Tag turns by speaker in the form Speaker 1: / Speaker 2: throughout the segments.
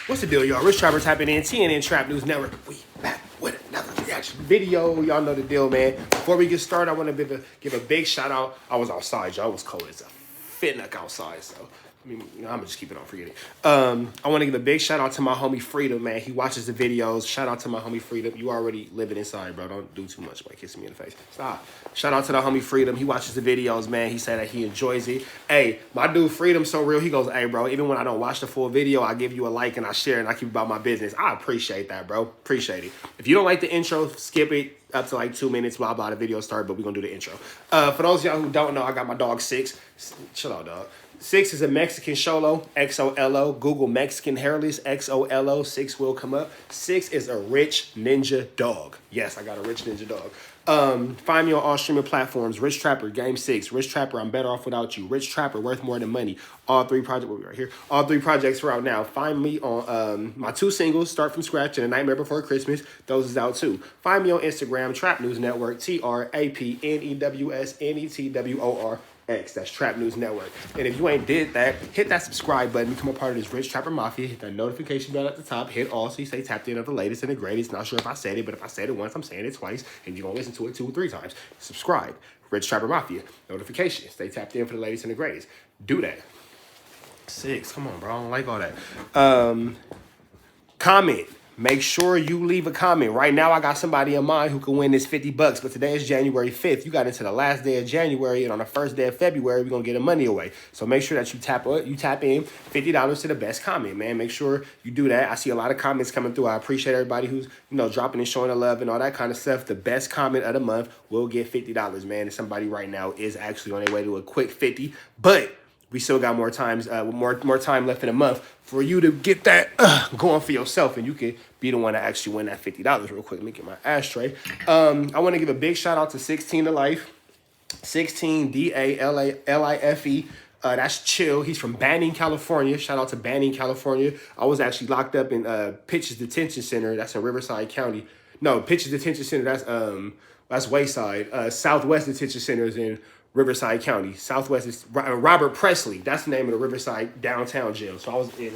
Speaker 1: What's the deal, y'all? Rich Trapper tapping in, TNN Trap News Network. We back with another reaction video. Y'all know the deal, man. Before we get started, I want to give a big shout out. I was outside, y'all. It was cold as a fitnuck outside, so I mean, I'm gonna just keep it on, forget it. I want to give a big shout out to my homie Freedom, man. He watches the videos. Shout out to my homie Freedom. You already living inside, bro. Don't do too much by kissing me in the face. Stop. Shout out to the homie Freedom. He watches the videos, man. He said that he enjoys it. Hey, my dude Freedom so real. He goes, hey, bro, even when I don't watch the full video, I give you a like and I share and I keep about my business. I appreciate that, bro. Appreciate it. If you don't like the intro, skip it up to like 2 minutes while the video start, but we're gonna do the intro. For those of y'all who don't know, I got my dog Six. Chill out, dog. Six is a Mexican Xolo, X-O-L-O. Google Mexican hairless, X-O-L-O. Six will come up. Six is a rich ninja dog. Yes, I got a rich ninja dog. Find me on all streaming platforms. Rich Trapper, Game 6. Rich Trapper, I'm better off without you. Rich Trapper, worth more than money. All three projects, right here. All three projects are out now. Find me on my 2 singles, Start From Scratch and A Nightmare Before Christmas. Those is out too. Find me on Instagram, Trap News Network, TRAPNEWSNETWOR. That's Trap News Network. And if you ain't did that, hit that subscribe button, become a part of this Rich Trapper Mafia, hit that notification bell at the top, hit all so you stay tapped in of the latest and the greatest. Not sure if I said it, but if I said it once, I'm saying it twice, and you're going to listen to it 2 or 3 times. Subscribe. Rich Trapper Mafia. Notification. Stay tapped in for the latest and the greatest. Do that. 6. Come on, bro. I don't like all that. Comment. Make sure you leave a comment. Right now, I got somebody in mind who can win this $50, but today is January 5th. You got into the last day of January, and on the first day of February, we're going to get the money away. So make sure that you tap in $50 to the best comment, man. Make sure you do that. I see a lot of comments coming through. I appreciate everybody who's, dropping and showing the love and all that kind of stuff. The best comment of the month will get $50, man. And somebody right now is actually on their way to a quick 50, but we still got more time left in a month for you to get that going for yourself, and you can be the one to actually win that $50 real quick. Let me get my ashtray. I want to give a big shout out to 16 to Life, 16 DALIFE. That's chill. He's from Banning, California. Shout out to Banning, California. I was actually locked up in Pitches Detention Center. That's in Riverside County. No, Pitches Detention Center. That's Wayside. Southwest Detention Center is in Riverside County. Southwest is Robert Presley. That's the name of the Riverside downtown jail. So I was in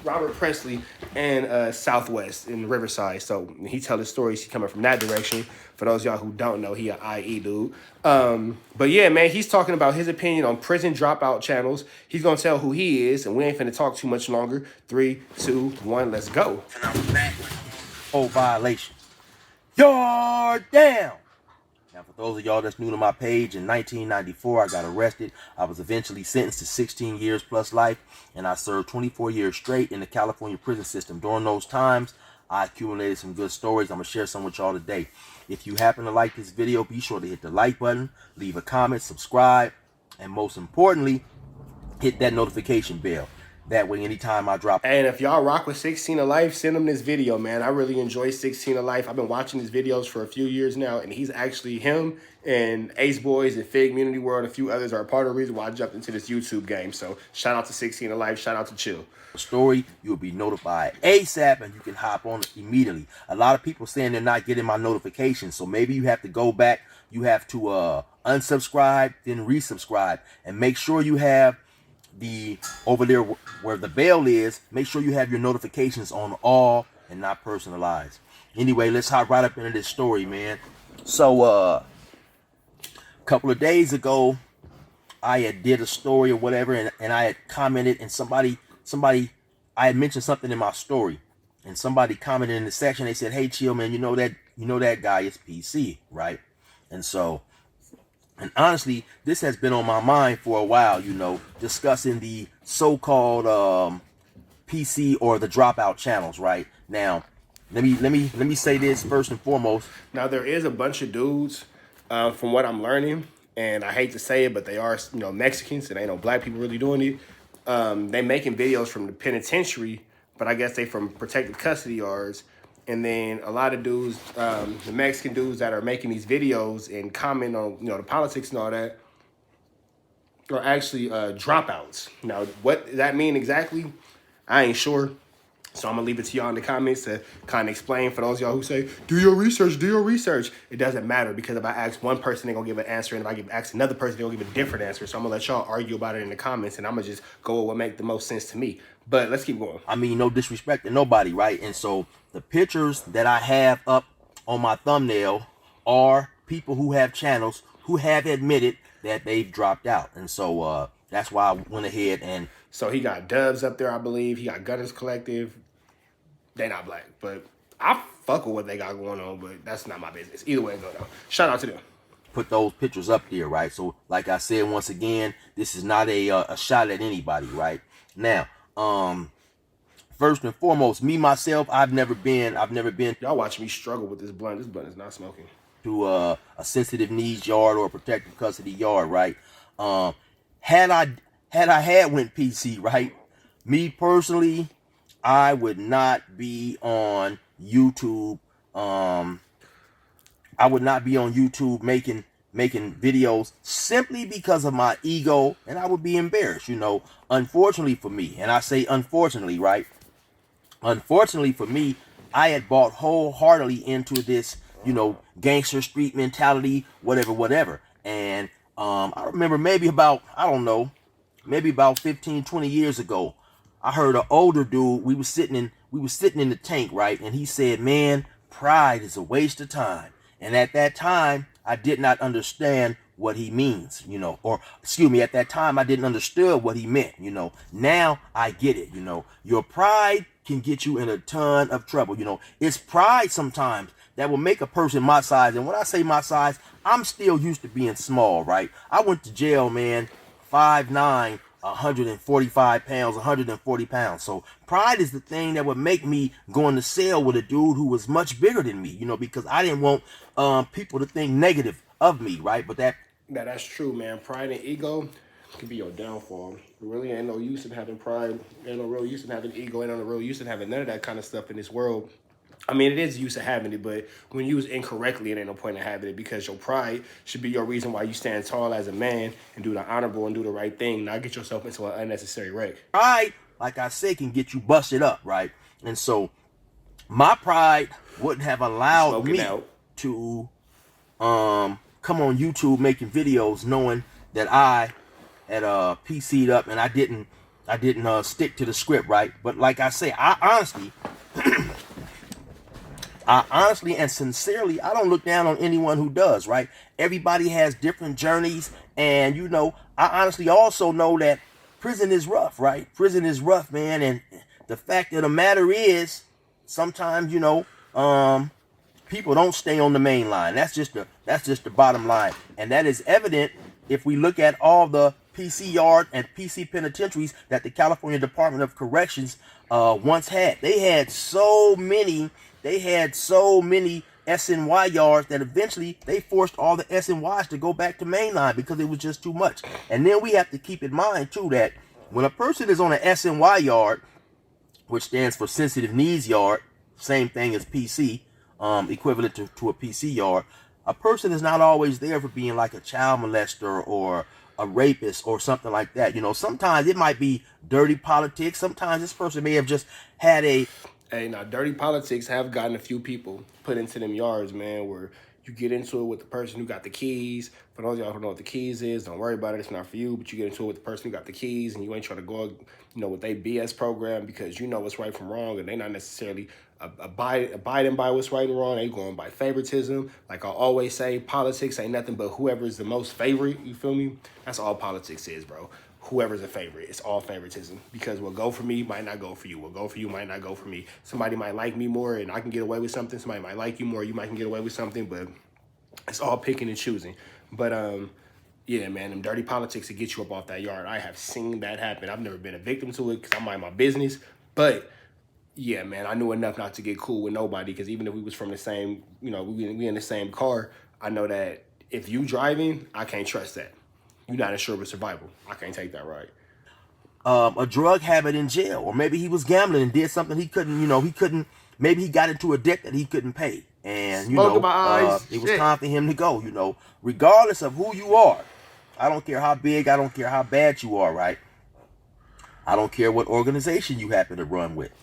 Speaker 1: Robert Presley and Southwest in Riverside. So he tell his stories. He coming from that direction. For those of y'all who don't know, he an IE dude. But yeah, man, he's talking about his opinion on prison dropout channels. He's gonna tell who he is, and we ain't finna talk too much longer. 3, 2, 1, let's go.
Speaker 2: And I'm back. Oh, violation. You're down. Now, for those of y'all that's new to my page, in 1994, I got arrested. I was eventually sentenced to 16 years plus life, and I served 24 years straight in the California prison system. During those times, I accumulated some good stories. I'm going to share some with y'all today. If you happen to like this video, be sure to hit the like button, leave a comment, subscribe, and most importantly, hit that notification bell. That way, anytime I drop.
Speaker 1: And if y'all rock with 16 to Life, send him this video, man. I really enjoy 16 to Life. I've been watching his videos for a few years now, and he's actually, him and Ace Boys and Fig Community World and a few others are a part of the reason why I jumped into this YouTube game. So shout out to 16 to Life. Shout out to Chill.
Speaker 2: Story, you'll be notified ASAP, and you can hop on it immediately. A lot of people saying they're not getting my notifications, so maybe you have to go back. You have to unsubscribe, then resubscribe, and make sure you have over there where the bell is, make sure you have your notifications on all and not personalized. Anyway, let's hop right up into this story, man. So a couple of days ago, I had did a story or whatever, and I had commented, and somebody I had mentioned something in my story, and somebody commented in the section. They said, hey, Chill, man, you know that guy is PC, right? And honestly, this has been on my mind for a while, discussing the so-called PC or the dropout channels, right? Now, let me say this first and foremost.
Speaker 1: Now, there is a bunch of dudes, from what I'm learning, and I hate to say it, but they are, Mexicans, and ain't no black people really doing it. They making videos from the penitentiary, but I guess they from protective custody yards. And then a lot of dudes, the Mexican dudes that are making these videos and comment on, the politics and all that, are actually dropouts. Now, what does that mean exactly? I ain't sure. So I'm gonna leave it to y'all in the comments to kind of explain for those of y'all who say, do your research, do your research. It doesn't matter because if I ask one person, they're gonna give an answer, and if I ask another person, they're gonna give a different answer. So I'm gonna let y'all argue about it in the comments, and I'm gonna just go with what makes the most sense to me. But let's keep going.
Speaker 2: I mean, no disrespect to nobody, right? And so the pictures that I have up on my thumbnail are people who have channels who have admitted that they've dropped out. And so that's why I went ahead and...
Speaker 1: So he got Dubs up there, I believe. He got Gunners Collective. They not black, but I fuck with what they got going on, but that's not my business. Either way it go though. Shout out to them.
Speaker 2: Put those pictures up there, right? So like I said, once again, this is not a shot at anybody, right? Now, first and foremost, me myself, I've never been
Speaker 1: Y'all watch me struggle with this blunt. This blunt is not smoking.
Speaker 2: To a sensitive needs yard or a protective custody yard, right? Had I went PC, right? Me personally, I would not be on YouTube. I would not be on YouTube making videos simply because of my ego, and I would be embarrassed, you know. Unfortunately for me, and I say unfortunately, right? Unfortunately for me, I had bought wholeheartedly into this, you know, gangster street mentality, whatever. And I remember maybe about, I don't know, maybe about 15, 20 years ago, I heard an older dude, we was sitting in the tank, right? And he said, man, pride is a waste of time. And at that time, I did not understand what he means, you know, or excuse me, at that time, I didn't understand what he meant, you know. Now I get it, you know. Your pride can get you in a ton of trouble, you know. It's pride sometimes that will make a person my size. And when I say my size, I'm still used to being small, right? I went to jail, man, 5'9", 145 pounds, 140 pounds. So pride is the thing that would make me go in the cell with a dude who was much bigger than me, you know, because I didn't want people to think negative of me, right? But
Speaker 1: that's true, man. Pride and ego can be your downfall. There really ain't no use in having pride. Ain't no real use in having ego. Ain't no real use in having none of that kind of stuff in this world. I mean, it is use of having it, but when used incorrectly, it ain't no point in having it because your pride should be your reason why you stand tall as a man and do the honorable and do the right thing, not get yourself into an unnecessary wreck.
Speaker 2: Pride, like I said, can get you busted up, right? And so my pride wouldn't have allowed me to come on YouTube making videos knowing that I had PC'd up and I didn't stick to the script, right? But like I say, I honestly and sincerely, I don't look down on anyone who does, right? Everybody has different journeys, and you know, I honestly also know that prison is rough, right? Prison is rough, man, and the fact of the matter is, sometimes, you know, people don't stay on the main line. That's just the bottom line, and that is evident if we look at all the PC yard and PC penitentiaries that the California Department of Corrections once had. They had so many SNY yards that eventually they forced all the SNYs to go back to mainline because it was just too much. And then we have to keep in mind too that when a person is on an SNY yard, which stands for sensitive needs yard, same thing as PC, equivalent to a PC yard, a person is not always there for being like a child molester or a rapist or something like that. You know, sometimes it might be dirty politics. Sometimes this person may have just had a...
Speaker 1: Hey, now, dirty politics have gotten a few people put into them yards, man, where you get into it with the person who got the keys. For those of y'all who know what the keys is, don't worry about it. It's not for you, but you get into it with the person who got the keys and you ain't trying to go, you know, with their BS program because you know what's right from wrong and they not necessarily abiding by what's right and wrong. They going by favoritism. Like I always say, politics ain't nothing but whoever is the most favorite, you feel me? That's all politics is, bro. Whoever's a favorite. It's all favoritism because what go for me might not go for you. What go for you might not go for me. Somebody might like me more and I can get away with something. Somebody might like you more. You might can get away with something, but it's all picking and choosing. But yeah, man, them dirty politics to get you up off that yard. I have seen that happen. I've never been a victim to it because I mind my business. But yeah, man, I knew enough not to get cool with nobody because even if we was from the same, you know, we in the same car, I know that if you driving, I can't trust that. You're not assured of survival. I can't take that ride.
Speaker 2: A drug habit in jail, or maybe he was gambling and did something he couldn't, you know, maybe he got into a debt that he couldn't pay. And, you know, it was time for him to go, you know, regardless of who you are. I don't care how big, I don't care how bad you are, right? I don't care what organization you happen to run with.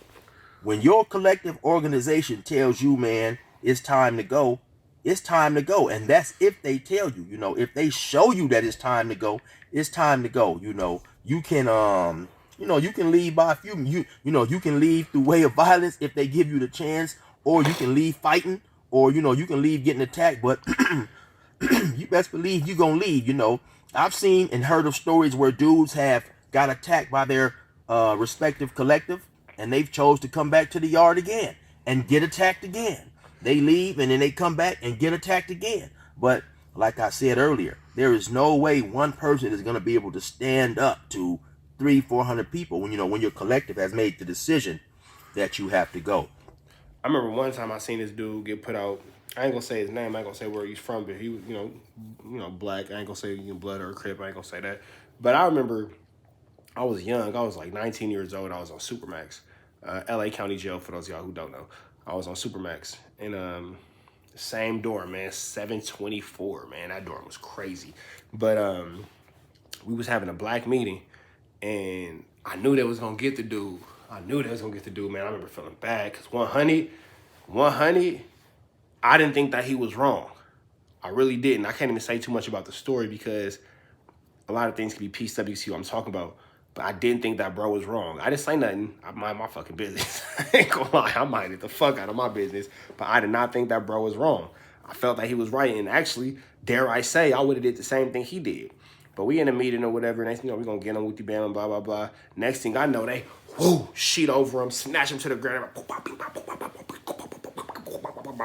Speaker 2: When your collective organization tells you, man, it's time to go, it's time to go. And that's if they tell you, if they show you that it's time to go, it's time to go. You can you can leave by a few you can leave through way of violence if they give you the chance, or you can leave fighting, or you can leave getting attacked, but you best believe you gonna leave. I've seen and heard of stories where dudes have got attacked by their respective collective, and they've chose to come back to the yard again and get attacked again. They leave and then they come back and get attacked again. But like I said earlier, there is no way one person is gonna be able to stand up to 300-400 people when your collective has made the decision that you have to go.
Speaker 1: I remember one time I seen this dude get put out. I ain't gonna say his name. I ain't gonna say where he's from, but he was, black. I ain't gonna say blood or Crip. I ain't gonna say that. But I remember I was young. I was like 19 years old. I was on Supermax, L.A. County Jail. For those of y'all who don't know, I was on Supermax, and same dorm, man, 724. Man, that dorm was crazy. But we was having a black meeting, and I knew they was gonna get the dude. Man. I remember feeling bad because 100, I didn't think that he was wrong. I really didn't. I can't even say too much about the story because a lot of things can be pieced up. You see what I'm talking about. But I didn't think that bro was wrong. I didn't say nothing. I mind my fucking business. I ain't gonna lie. I minded the fuck out of my business. But I did not think that bro was wrong. I felt that he was right. And actually, dare I say, I would have did the same thing he did. But we in a meeting or whatever. And we're going to get him with the bam, blah, blah, blah. Next thing I know, they sheet over him, snatch him to the ground.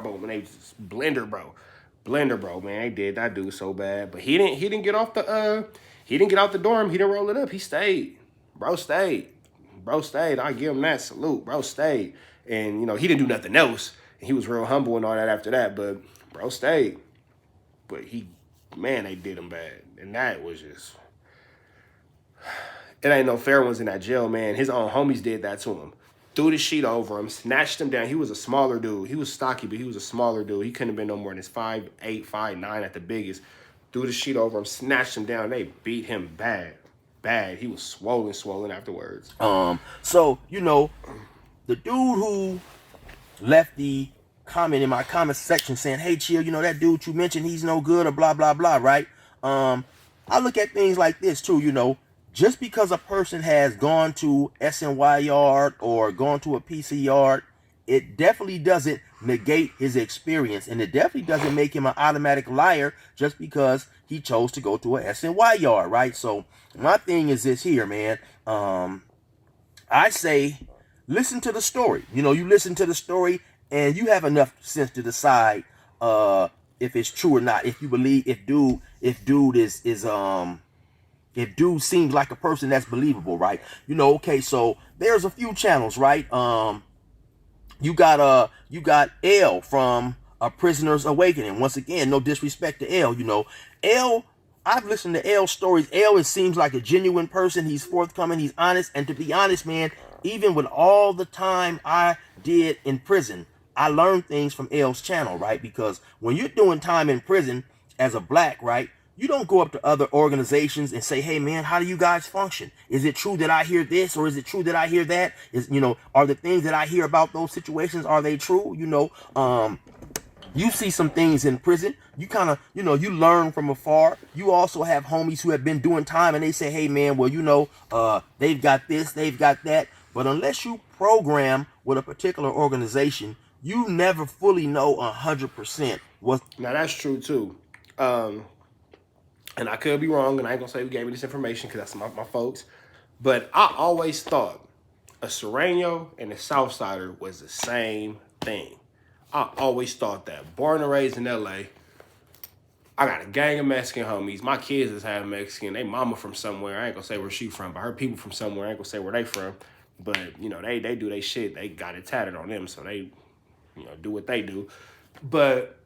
Speaker 1: And they just blender, bro, man. They did that dude so bad. But he didn't get off the he didn't get out the dorm. He didn't roll it up. He stayed. Bro stayed. I give him that salute. Bro stayed. And, he didn't do nothing else. And he was real humble and all that after that. But bro stayed. But they did him bad. And that was just... It ain't no fair ones in that jail, man. His own homies did that to him. Threw the sheet over him, snatched him down. He was a smaller dude. He was stocky, but he was a smaller dude. He couldn't have been no more than 5'8", 5'9" at the biggest. Threw the sheet over him, snatched him down. They beat him bad. He was swollen afterwards.
Speaker 2: So, the dude who left the comment in my comment section saying, hey, chill, that dude you mentioned, he's no good or blah, blah, blah, right? I look at things like this too, just because a person has gone to SNY yard or gone to a PC yard, it definitely doesn't negate his experience, and it definitely doesn't make him an automatic liar just because he chose to go to a SNY yard, right? So my thing is this here, man. I say, listen to the story. You listen to the story, and you have enough sense to decide if it's true or not. If you believe, if dude seems like a person that's believable, right? Okay, so there's a few channels, right? You got L from A Prisoner's Awakening. Once again, no disrespect to L. L, I've listened to L stories. L, it seems like a genuine person. He's forthcoming. He's honest. And to be honest, man, even with all the time I did in prison, I learned things from L's channel, right? Because when you're doing time in prison as a black, right, you don't go up to other organizations and say, hey, man, how do you guys function? Is it true that I hear this, or is it true that I hear that? Are the things that I hear about those situations, are they true? You see some things in prison. You kind of, you learn from afar. You also have homies who have been doing time and they say, hey, man, well, they've got this, they've got that. But unless you program with a particular organization, you never fully know 100% what.
Speaker 1: Now, that's true, too. And I could be wrong, and I ain't going to say who gave me this information because that's my folks. But I always thought a Sereno and a Southsider was the same thing. I always thought that. Born and raised in L.A., I got a gang of Mexican homies. My kids is half Mexican. They mama from somewhere. I ain't going to say where she from, but her people from somewhere. I ain't going to say where they from. But, they do their shit. They got it tatted on them, so they, do what they do. But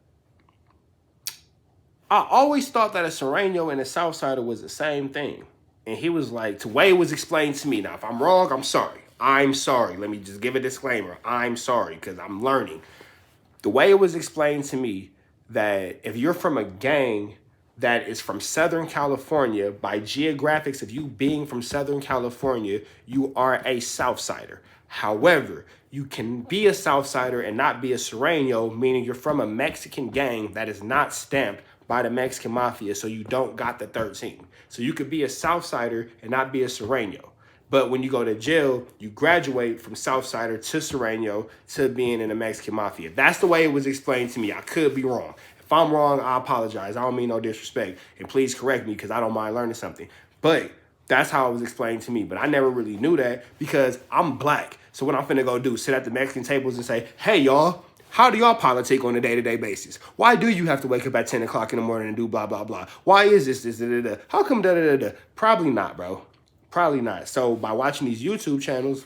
Speaker 1: I always thought that a Sereno and a Southsider was the same thing. And he was like, the way it was explained to me. Now, if I'm wrong, I'm sorry. I'm sorry. Let me just give a disclaimer. I'm sorry, because I'm learning. The way it was explained to me that if you're from a gang that is from Southern California, by geographics of you being from Southern California, you are a Southsider. However, you can be a Southsider and not be a Sereno, meaning you're from a Mexican gang that is not stamped by the Mexican mafia, so you don't got the 13. So you could be a Southsider and not be a Sereno. But when you go to jail, you graduate from Southsider to Sereno to being in the Mexican mafia. That's the way it was explained to me. I could be wrong. If I'm wrong, I apologize. I don't mean no disrespect. And please correct me because I don't mind learning something. But that's how it was explained to me. But I never really knew that because I'm black. So what I'm finna go do, sit at the Mexican tables and say, hey, y'all, how do y'all politic on a day-to-day basis? Why do you have to wake up at 10 o'clock in the morning and do blah, blah, blah? Why is this, da, da, da? How come da, da, da, da? Probably not, bro. Probably not. So by watching these YouTube channels,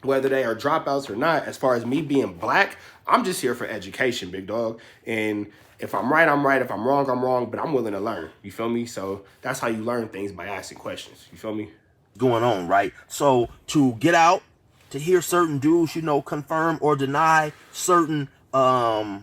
Speaker 1: whether they are dropouts or not, as far as me being black, I'm just here for education, big dog. And if I'm right, I'm right. If I'm wrong, I'm wrong. But I'm willing to learn. You feel me? So that's how you learn things, by asking questions. You feel me?
Speaker 2: Going on, right? So to get out, to hear certain dudes, you know, confirm or deny certain, I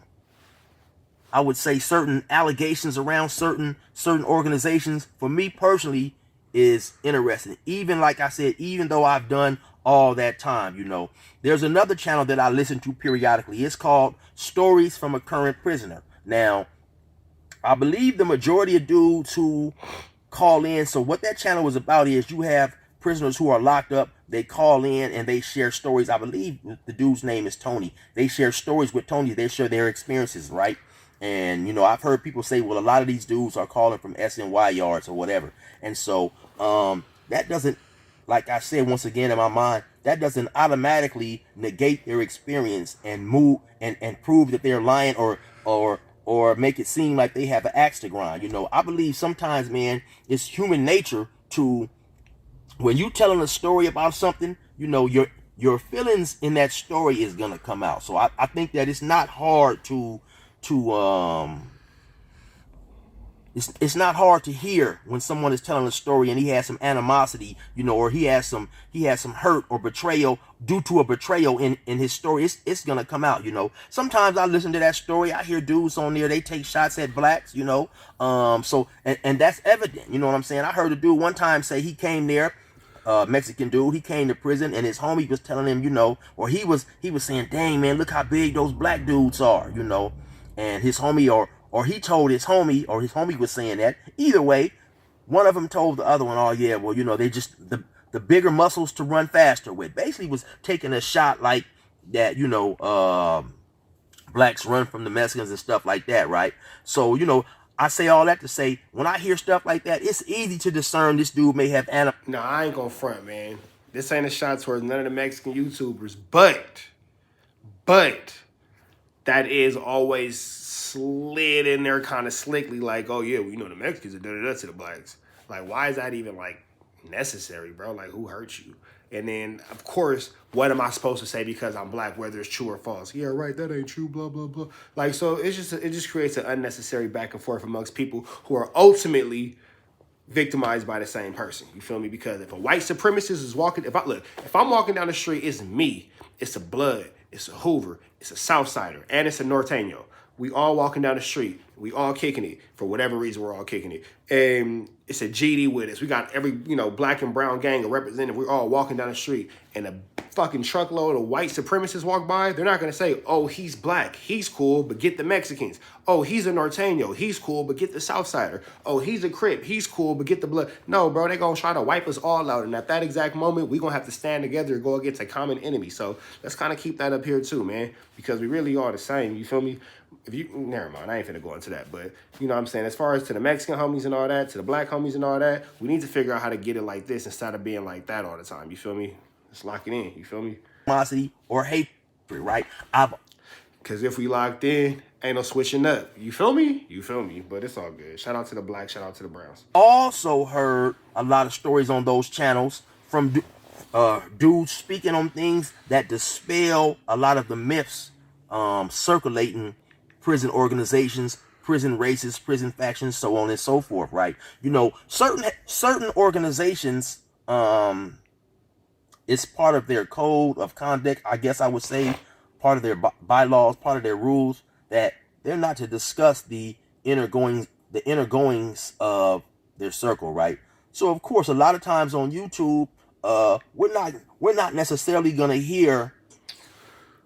Speaker 2: would say certain allegations around certain organizations, for me personally, is interesting. Even like I said, even though I've done all that time, you know, there's another channel that I listen to periodically. It's called Stories from a Current Prisoner. Now, I believe the majority of dudes who call in, so what that channel is about is you have prisoners who are locked up. They call in and they share stories. I believe the dude's name is Tony. They share stories with Tony. They share their experiences, right? And, you know, I've heard people say, well, a lot of these dudes are calling from SNY yards or whatever. And so that doesn't, like I said, once again, in my mind, that doesn't automatically negate their experience and move and prove that they're lying or make it seem like they have an axe to grind. You know, I believe sometimes, man, it's human nature to, when you telling a story about something, you know, your feelings in that story is gonna come out. So I think that it's not hard to it's not hard to hear when someone is telling a story and he has some animosity, you know, or he has some hurt or betrayal due to a betrayal in his story. It's gonna come out, you know. Sometimes I listen to that story, I hear dudes on there, they take shots at blacks, you know. So and that's evident, you know what I'm saying? I heard a dude one time say he came there, Mexican dude, he came to prison and his homie was telling him, you know, or he was saying, dang man, look how big those black dudes are, you know. And his homie or he told his homie, or his homie was saying that. Either way, one of them told the other one, oh yeah, well, you know, they just the bigger muscles to run faster with. Basically was taking a shot like that, you know, blacks run from the Mexicans and stuff like that, right? So, you know, I say all that to say, when I hear stuff like that, it's easy to discern this dude may have
Speaker 1: No, I ain't gonna front, man. This ain't a shot towards none of the Mexican YouTubers, but that is always slid in there kind of slickly, like, oh yeah, well, you know, the Mexicans are da-da-da to the blacks. Like, why is that even like necessary, bro? Like, who hurt you? And then, of course, what am I supposed to say because I'm black, whether it's true or false? Yeah, right, that ain't true, blah, blah, blah. Like, so it just creates an unnecessary back and forth amongst people who are ultimately victimized by the same person. You feel me? Because if a white supremacist is walking, if I'm walking down the street, it's me. It's a Blood. It's a Hoover. It's a Southsider. And it's a Norteño. We all walking down the street. We all kicking it. For whatever reason, we're all kicking it. And it's a GD with us. We got every, you know, black and brown gang of representative. We're all walking down the street. And a fucking truckload of white supremacists walk by. They're not going to say, oh, he's black. He's cool, but get the Mexicans. Oh, he's a Norteño. He's cool, but get the Southsider. Oh, he's a Crip. He's cool, but get the Blood. No, bro, they're going to try to wipe us all out. And at that exact moment, we're going to have to stand together and go against a common enemy. So let's kind of keep that up here too, man, because we really are the same. You feel me? If you, never mind, I ain't finna go into that, but you know what I'm saying? As far as to the Mexican homies and all that, to the black homies and all that, we need to figure out how to get it like this instead of being like that all the time. You feel me? Let's lock it in. You feel me?
Speaker 2: animosity or hatred, right?
Speaker 1: Because if we locked in, ain't no switching up. You feel me? You feel me? But it's all good. Shout out to the black, shout out to the browns.
Speaker 2: Also heard a lot of stories on those channels from dudes speaking on things that dispel a lot of the myths circulating prison organizations, prison races, prison factions, so on and so forth, right? You know, certain organizations, it's part of their code of conduct, I guess I would say, part of their bylaws, part of their rules, that they're not to discuss the inner goings of their circle, right? So of course, a lot of times on YouTube, we're not necessarily gonna hear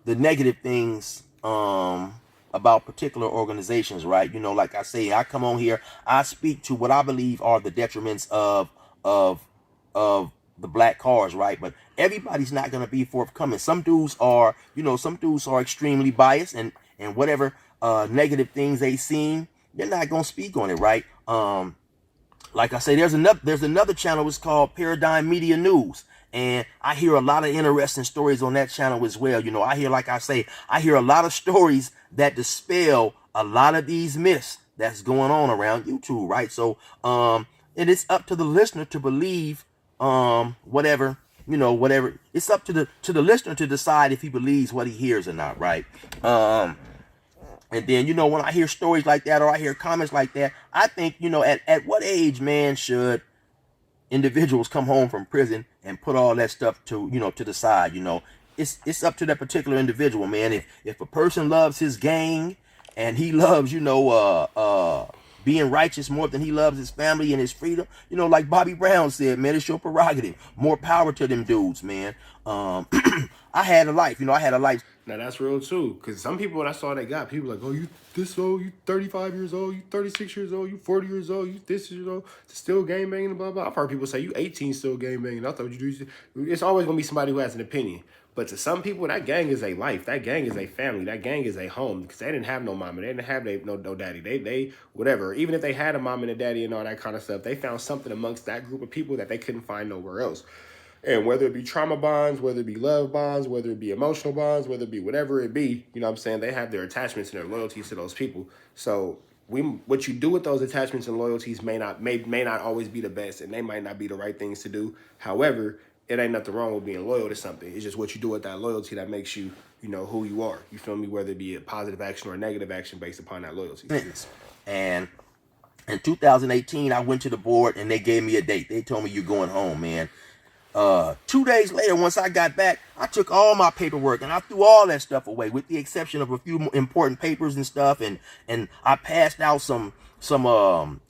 Speaker 2: the negative things about particular organizations, right? You know, like I say, I come on here, I speak to what I believe are the detriments of of the black cause, right? But everybody's not gonna be forthcoming. Some dudes are, you know, some dudes are extremely biased, and whatever negative things they seen, they're not gonna speak on it, right? Like I say, there's another channel. It's called Paradigm Media News, and I hear a lot of interesting stories on that channel as well. You know, I hear, like I say, I hear a lot of stories that dispel a lot of these myths that's going on around YouTube, right? So, it is up to the listener to believe, whatever, you know, whatever. It's up to the listener to decide if he believes what he hears or not, right? And then, you know, when I hear stories like that, or I hear comments like that, I think, you know, at what age, man, should individuals come home from prison and put all that stuff to, you know, to the side? You know, it's up to that particular individual, man. If a person loves his gang and he loves, you know, being righteous more than he loves his family and his freedom, you know, like Bobby Brown said, man, it's your prerogative. More power to them dudes, man. I had a life, you know, I had a life.
Speaker 1: Now that's real too, because some people when I saw they got people like, oh, you this old, you 35 years old, you 36 years old, you 40 years old, you this years old, still gang banging and blah blah. I've heard people say you 18 still gang banging. I thought you do. It's always gonna be somebody who has an opinion. But to some people, that gang is a life. That gang is a family. That gang is a home because they didn't have no mama. They didn't have no daddy. They whatever. Even if they had a mom and a daddy and all that kind of stuff, they found something amongst that group of people that they couldn't find nowhere else. And whether it be trauma bonds, whether it be love bonds, whether it be emotional bonds, whether it be whatever it be, you know what I'm saying? They have their attachments and their loyalties to those people. So what you do with those attachments and loyalties may not always be the best, and they might not be the right things to do. However, it ain't nothing wrong with being loyal to something. It's just what you do with that loyalty that makes you, you know, who you are. You feel me? Whether it be a positive action or a negative action based upon that loyalty.
Speaker 2: And in 2018, I went to the board and they gave me a date. They told me you're going home, man. 2 days later, once I got back, I took all my paperwork and I threw all that stuff away, with the exception of a few important papers and stuff. And I passed out some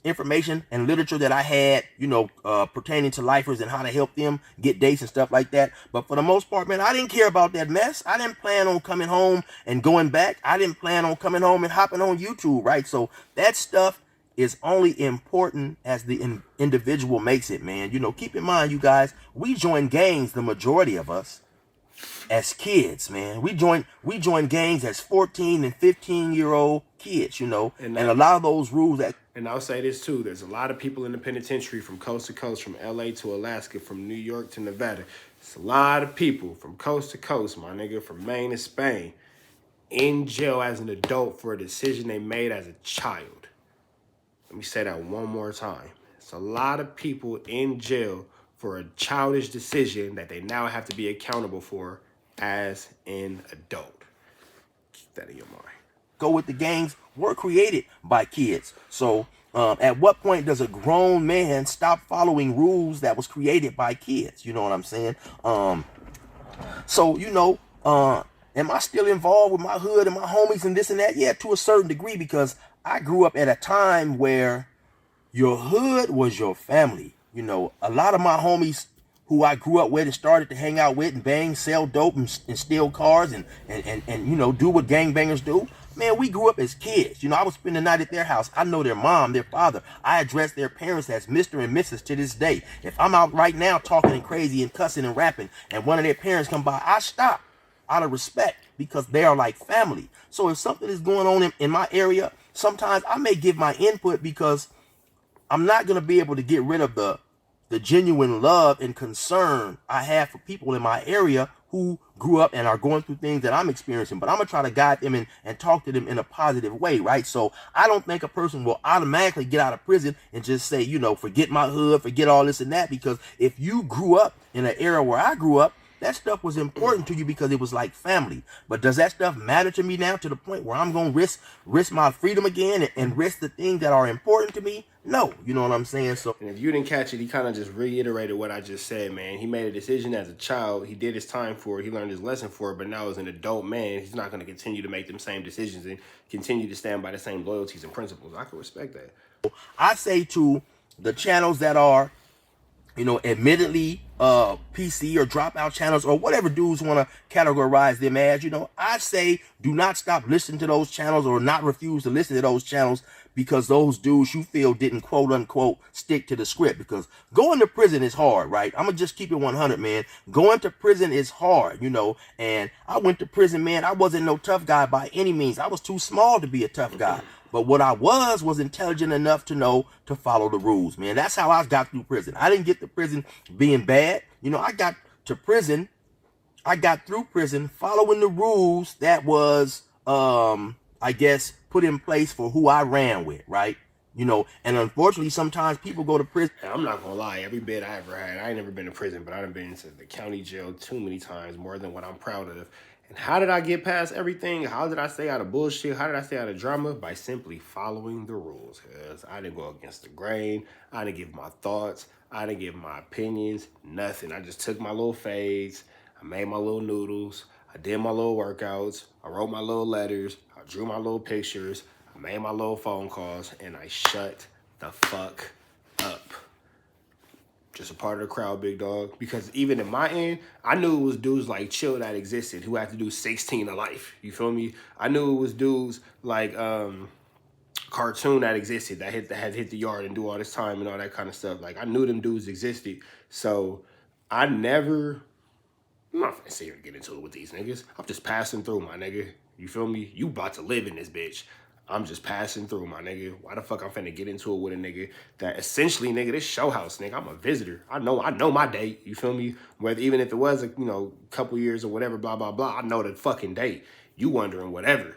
Speaker 2: information and literature that I had, you know, pertaining to lifers and how to help them get dates and stuff like that. But for the most part, man, I didn't care about that mess. I didn't plan on coming home and going back. I didn't plan on coming home and hopping on YouTube, right? So that stuff is only important as the individual makes it, man. You know, keep in mind, you guys, we join gangs, the majority of us, as kids, man. We join gangs as 14 and 15-year-old kids, you know, and a lot of those rules that.
Speaker 1: And I'll say this too, there's a lot of people in the penitentiary from coast to coast, from LA to Alaska, from New York to Nevada. It's a lot of people from coast to coast, my nigga, from Maine to Spain, in jail as an adult for a decision they made as a child. Let me say that one more time. It's a lot of people in jail for a childish decision that they now have to be accountable for as an adult. Keep that in your mind.
Speaker 2: Go with the gangs were created by kids. So at what point does a grown man stop following rules that was created by kids? You know what I'm saying? So, you know, am I still involved with my hood and my homies and this and that? Yeah, to a certain degree, because I grew up at a time where your hood was your family. You know, a lot of my homies who I grew up with and started to hang out with and bang, sell dope and steal cars and you know, do what gangbangers do. Man, we grew up as kids. You know, I would spend the night at their house. I know their mom, their father. I address their parents as Mr. and Mrs. to this day. If I'm out right now talking and crazy and cussing and rapping and one of their parents come by, I stop out of respect because they are like family. So if something is going on in my area, sometimes I may give my input because I'm not going to be able to get rid of the genuine love and concern I have for people in my area who grew up and are going through things that I'm experiencing. But I'm going to try to guide them and talk to them in a positive way, right? So I don't think a person will automatically get out of prison and just say, you know, forget my hood, forget all this and that. Because if you grew up in an era where I grew up, that stuff was important to you because it was like family. But does that stuff matter to me now to the point where I'm going to risk my freedom again and risk the things that are important to me? No, you know what I'm saying? So,
Speaker 1: and if you didn't catch it, he kind of just reiterated what I just said, man. He made a decision as a child. He did his time for it. He learned his lesson for it. But now as an adult man, he's not going to continue to make them same decisions and continue to stand by the same loyalties and principles. I can respect that.
Speaker 2: I say to the channels that are admittedly, PC or dropout channels or whatever dudes want to categorize them as, I say do not stop listening to those channels or not refuse to listen to those channels because those dudes you feel didn't quote unquote stick to the script. Because going to prison is hard, right? I'm gonna just keep it 100, man. Going to prison is hard, and I went to prison, man. I wasn't no tough guy by any means. I was too small to be a tough guy. But what I was intelligent enough to know to follow the rules, man. That's how I got through prison. I didn't get to prison being bad. I got to prison. I got through prison following the rules that was, I guess, put in place for who I ran with, right? And unfortunately, sometimes people go to prison.
Speaker 1: And I'm not gonna lie, every bit I ever had, I ain't never been to prison, but I've been to the county jail too many times, more than what I'm proud of. And how did I get past everything? How did I stay out of bullshit? How did I stay out of drama? By simply following the rules. Because I didn't go against the grain. I didn't give my thoughts. I didn't give my opinions. Nothing. I just took my little fades. I made my little noodles. I did my little workouts. I wrote my little letters. I drew my little pictures. I made my little phone calls. And I shut the fuck up. Just a part of the crowd, big dog. Because even in my end, I knew it was dudes like Chill that existed who had to do 16 to life. You feel me? I knew it was dudes like Cartoon that existed that had hit the yard and do all this time and all that kind of stuff. Like I knew them dudes existed. So I'm not gonna sit here and get into it with these niggas. I'm just passing through, my nigga. You feel me? You about to live in this bitch. I'm just passing through, my nigga. Why the fuck I'm finna get into it with a nigga that essentially, nigga, this show house, nigga, I'm a visitor. I know my date, you feel me? Whether even if it was a, couple years or whatever, blah, blah, blah, I know the fucking date. You wondering whatever.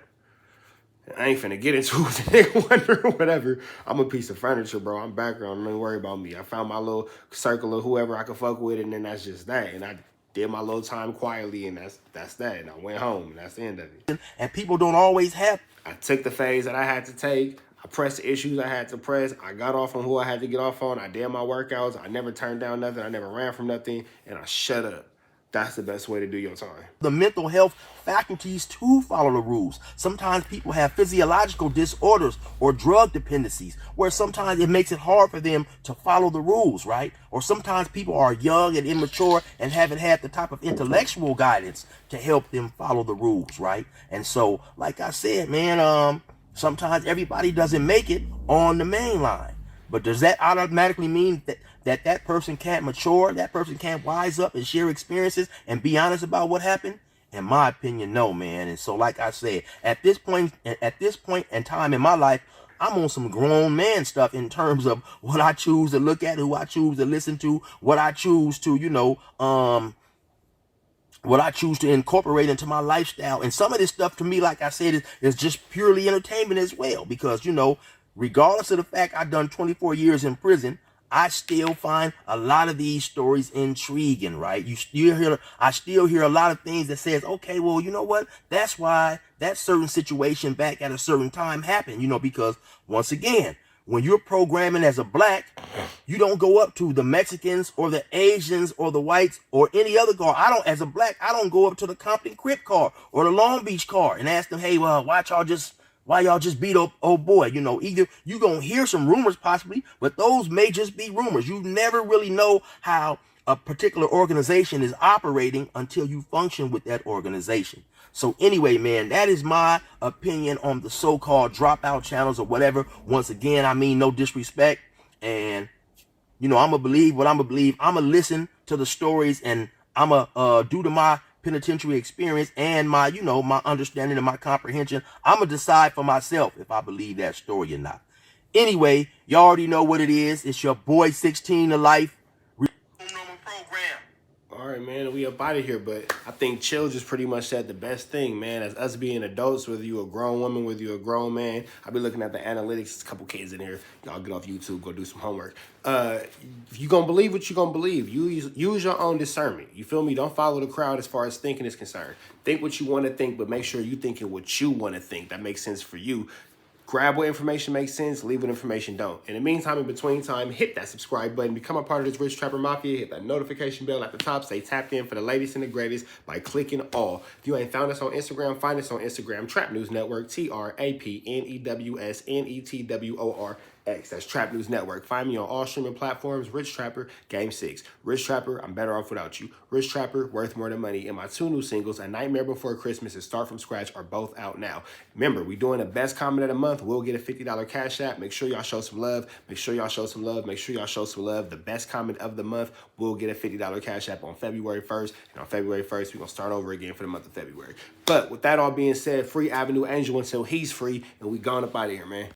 Speaker 1: I ain't finna get into it with the nigga wondering whatever. I'm a piece of furniture, bro. I'm background. Don't worry about me. I found my little circle of whoever I could fuck with, and then that's just that. And I did my little time quietly, and that's that. And I went home, and that's the end of it.
Speaker 2: And people don't always have.
Speaker 1: I took the phase that I had to take. I pressed the issues I had to press. I got off on who I had to get off on. I did my workouts. I never turned down nothing. I never ran from nothing. And I shut up. That's the best way to do your time.
Speaker 2: The mental health faculties to follow the rules. Sometimes people have physiological disorders or drug dependencies where sometimes it makes it hard for them to follow the rules, right? Or sometimes people are young and immature and haven't had the type of intellectual guidance to help them follow the rules, right? And so, like I said, man, sometimes everybody doesn't make it on the main line. But does that automatically mean that person can't mature, that person can't wise up and share experiences and be honest about what happened? In my opinion, no, man. And so, like I said, at this point in time in my life, I'm on some grown man stuff in terms of what I choose to look at, who I choose to listen to, what I choose to, what I choose to incorporate into my lifestyle. And some of this stuff to me, like I said, is just purely entertainment as well. Because, regardless of the fact I've done 24 years in prison, I still find a lot of these stories intriguing, right? I still hear a lot of things that says, okay, well, you know what? That's why that certain situation back at a certain time happened, because once again, when you're programming as a black, you don't go up to the Mexicans or the Asians or the whites or any other car. As a black, I don't go up to the Compton Crip car or the Long Beach car and ask them, hey, well, why y'all just beat up old boy? Either you gonna hear some rumors possibly, but those may just be rumors. You never really know how a particular organization is operating until you function with that organization. So anyway, man, that is my opinion on the so-called dropout channels or whatever. Once again, I mean no disrespect. And, I'm going to believe what I'm going to believe. I'm going to listen to the stories, and I'm going to, due to my penitentiary experience and my, my understanding and my comprehension, I'm going to decide for myself if I believe that story or not. Anyway, you already know what it is. It's your boy 16 to life.
Speaker 1: All right, man, we up out of here, but I think Chill just pretty much said the best thing, man. As us being adults, whether you a grown woman, whether you a grown man, I'll be looking at the analytics. A couple kids in here. Y'all get off YouTube, go do some homework. If you gonna believe what you gonna believe, use your own discernment. You feel me? Don't follow the crowd as far as thinking is concerned. Think what you want to think, but make sure you thinking what you want to think. That makes sense for you. Grab what information makes sense, leave what information don't. In the meantime, in between time, hit that subscribe button, become a part of this Rich Trapper Mafia, hit that notification bell at the top, stay tapped in for the latest and the greatest by clicking all. If you ain't found us on Instagram, find us on Instagram, Trap News Network, TRAPNEWSNETWOR. X. That's Trap News Network. Find me on all streaming platforms. Rich Trapper, Game 6. Rich Trapper, I'm better off without you. Rich Trapper, Worth More Than Money. And my 2 new singles, A Nightmare Before Christmas and Start From Scratch, are both out now. Remember, we doing the best comment of the month. We'll get a $50 cash app. Make sure y'all show some love. Make sure y'all show some love. Make sure y'all show some love. The best comment of the month will get a $50 cash app on February 1st. And on February 1st, we're going to start over again for the month of February. But with that all being said, free Avenue Angel until he's free. And we gone up out of here, man.